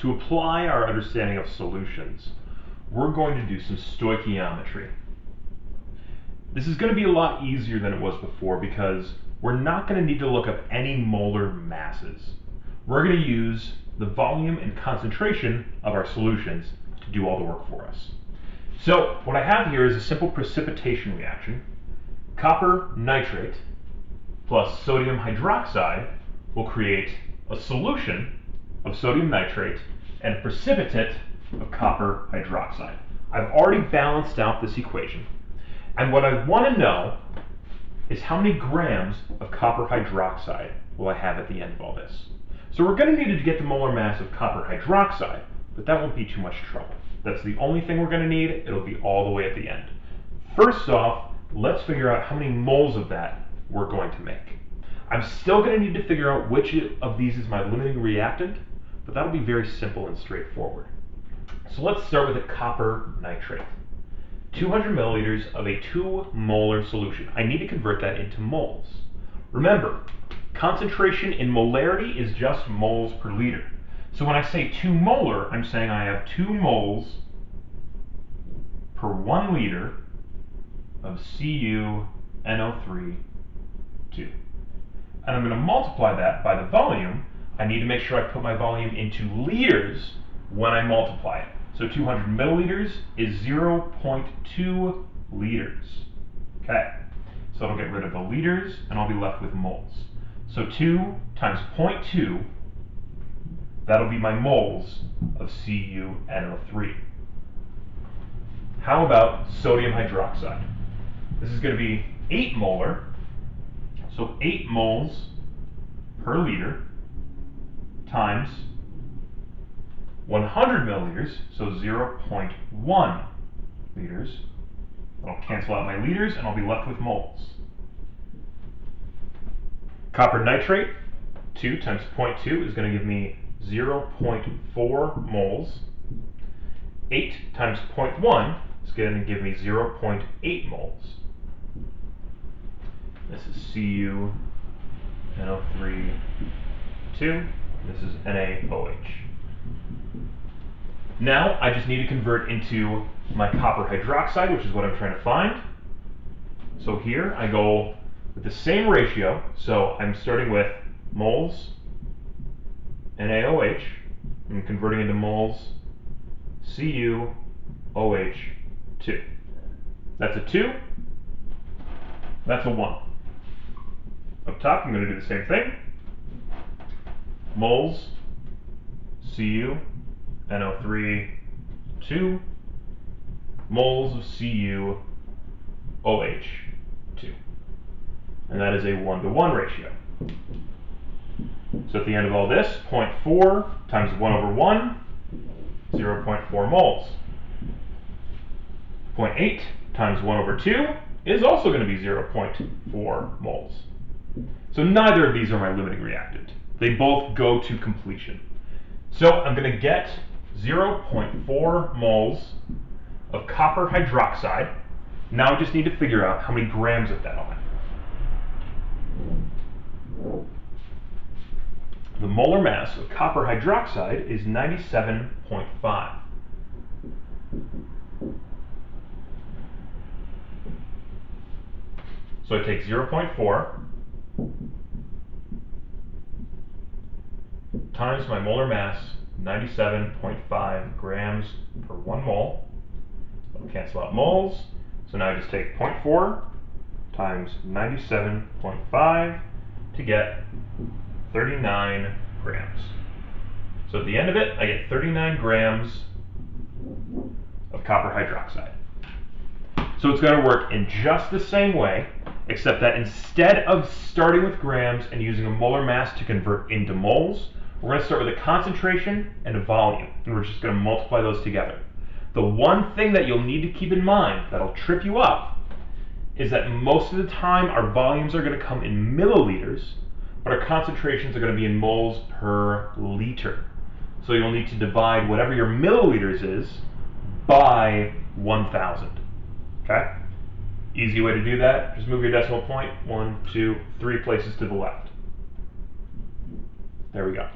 To apply our understanding of solutions, we're going to do some stoichiometry. This is going to be a lot easier than it was before because we're not going to need to look up any molar masses. We're going to use the volume and concentration of our solutions to do all the work for us. So what I have here is a simple precipitation reaction. Copper nitrate plus sodium hydroxide will create a solution of sodium nitrate and a precipitate of copper hydroxide. I've already balanced out this equation, and what I want to know is how many grams of copper hydroxide will I have at the end of all this. So we're going to need to get the molar mass of copper hydroxide, but that won't be too much trouble. That's the only thing we're going to need. It'll be all the way at the end. First off, let's figure out how many moles of that we're going to make. I'm still going to need to figure out which of these is my limiting reactant, but that'll be very simple and straightforward. So let's start with a copper nitrate. 200 milliliters of a 2 molar solution. I need to convert that into moles. Remember, concentration in molarity is just moles per liter. So when I say 2 molar, I'm saying I have 2 moles per 1 liter of CuNO3, 2. And I'm going to multiply that by the volume. I need to make sure I put my volume into liters when I multiply it. So 200 milliliters is 0.2 liters. Okay, so I'll get rid of the liters and I'll be left with moles. So 2 times 0.2, that'll be my moles of CuNO3. How about sodium hydroxide? This is going to be 8 molar, so 8 moles per liter times 100 milliliters, so 0.1 liters. I'll cancel out my liters and I'll be left with moles. Copper nitrate, 2 times 0.2 is going to give me 0.4 moles. 8 times 0.1 is going to give me 0.8 moles. This is CuNO3, 2. This is NaOH. Now I just need to convert into my copper hydroxide, which is what I'm trying to find. So here I go with the same ratio. So I'm starting with moles NaOH. I'm converting into moles CuOH, 2. That's a 2. That's a 1. Up top, I'm going to do the same thing. Moles CuNO3, 2. Moles of CuOH, 2. And that is a 1-to-1 ratio. So at the end of all this, 0.4 times 1 over 1, 0.4 moles. 0.8 times 1 over 2 is also going to be 0.4 moles. So neither of these are my limiting reactant. They both go to completion. So I'm going to get 0.4 moles of copper hydroxide. Now I just need to figure out how many grams of that I'll have. The molar mass of copper hydroxide is 97.5. So I take 0.4 times my molar mass, 97.5 grams per 1 mole. I'll cancel out moles. So now I just take 0.4 times 97.5 to get 39 grams. So at the end of it, I get 39 grams of copper hydroxide. So it's going to work in just the same way, except that instead of starting with grams and using a molar mass to convert into moles, we're going to start with a concentration and a volume, and we're just going to multiply those together. The one thing that you'll need to keep in mind that'll trip you up is that most of the time our volumes are going to come in milliliters, but our concentrations are going to be in moles per liter. So you'll need to divide whatever your milliliters is by 1,000. Okay? Easy way to do that, just move your decimal point 1, 2, 3 places to the left. There we go.